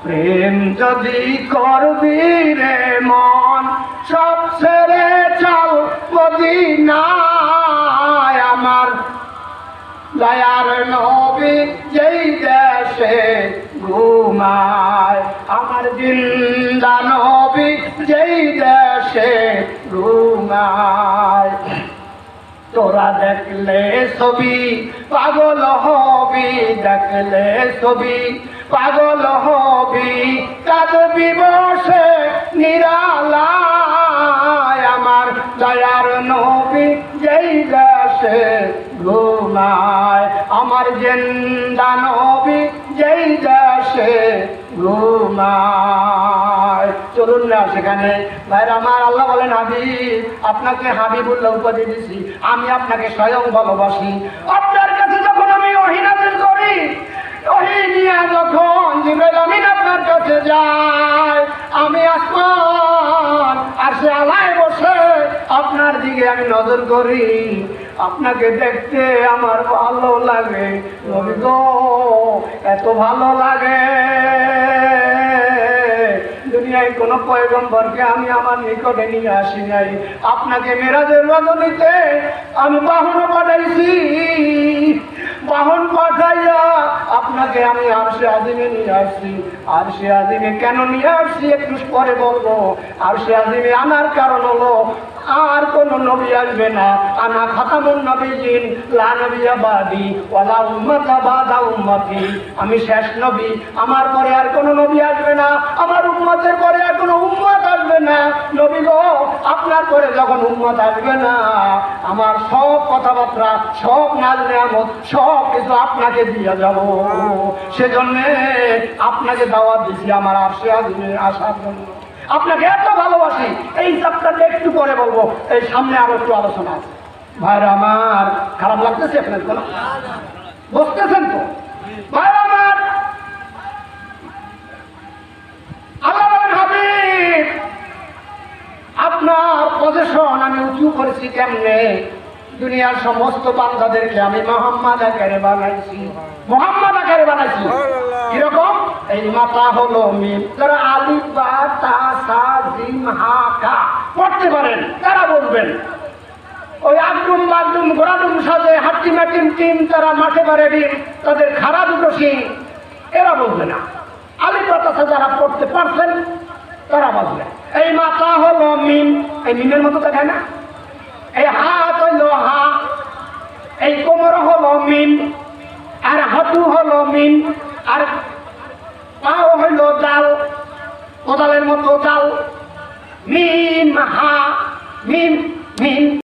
প্রেম যদি করবি রে মন সব ছেড়ে চল মদিনায় আমার দয়ার নবী যেই দেশে ঘুমায় আমার জিন্দা নবী যেই দেশে ঘুমায় তোরা দেখলে ছবি পাগল হবি দেখলে ছবি পাগল হবি কাঁদবি বসে নিরালায় আমার দয়ার নবী যেই দেশে ঘুমায় আমার জিন্দা নবী যেই দেশে ঘুমায়। চলুন না সেখানে ভাইরা আমার, আল্লাহ বলেন হাবিব আপনাকে হাবিবুল্লাহ উপাধি দিছি, আমি আপনাকে স্বয়ং ভালোবাসি। আপনার কাছে যখন আমি ওহী নাযিল করি, ওহী নিয়ে যখন জিবরাইল আমিন আপনার কাছে যায়, আমি আসমান আরশে আলায় বসে আপনার দিকে আমি নজর করি, আপনাকে দেখতে আমার ভালো লাগে নবী গো, এত ভালো লাগে দুনিয়ায় কোন পয়গম্বরকে আমি আমার নিকটে নিয়ে আসি নাই। আপনাকে মেরাজের রজনীতে আমি বাহন পাঠাইছি, বাহন পাঠাইয়া আপনাকে আমি আরশে আজিমে নিয়ে আসছি। আরশে আজিমে কেন নিয়ে আসছি একটু পরে বলবো। আরশে আজিমে আনার কারণ হলো আর কোন নবী আসবে না, আনা খাতামুন নবিয়্যিন লা নবিয়্যা বাদি ওয়ালা উম্মাতা বাদা উম্মতি, আমি শেষ নবী, আমার পরে আর কোন নবী আসবে না, আমার উম্মতের পরে আর কোন উম্মত আসবে না। নবী গো আপনার পরে যখন উম্মত আসবে না, আমার সব কথাবার্তা সব নাজ নিয়ামত সব কিছু আপনাকে দিয়ে যাব। সেজন্য আপনাকে দাওয়াত দিছি আমার আরশে আজিমে আসার জন্য, আপনাকে এত ভালোবাসি। এই চাপটাকে একটু পরে বলবো, এই সামনে আরো একটু আলোচনা আছে। ভাইরা আমার, খারাপ লাগতেছে আপনার কোনো? বুঝতেছেন তো ভাইরা আমার? আল্লাহ বলেন হাবিব আপনার পজিশন আমি উঁচু করেছি কেমনে? দুনিয়ার সমস্ত বান্দাদেরকে আমি মোহাম্মদ আকারে বানাইছি, মোহাম্মদ আকারে বানাইছি। কিরকম? এই মাথা হলো মিম, যারা আলিফ বা তা সা জিম হা কা পড়তে পারেন তারা বলবেন। ওই আগুম বাগুম ঘোড়াডুম সাজে হাট্টি মাটিম টিম, তারা মাঠে পারে ডিম, তাদের খাড়া দুটো সিং, এরা বলবে না। আলিফ বা তা সা যারা পড়তে পারছেন তারা বলবে। এই মাথা হলো মিম, এই মিমের মতো দেখায় না? এই হাত হইল হা, এই কোমর হলো মিম, আর হাঁটু হলো মিম, আর পাও হইল জাল, কোদালের মতো জাল। মিম হা মিম মিম।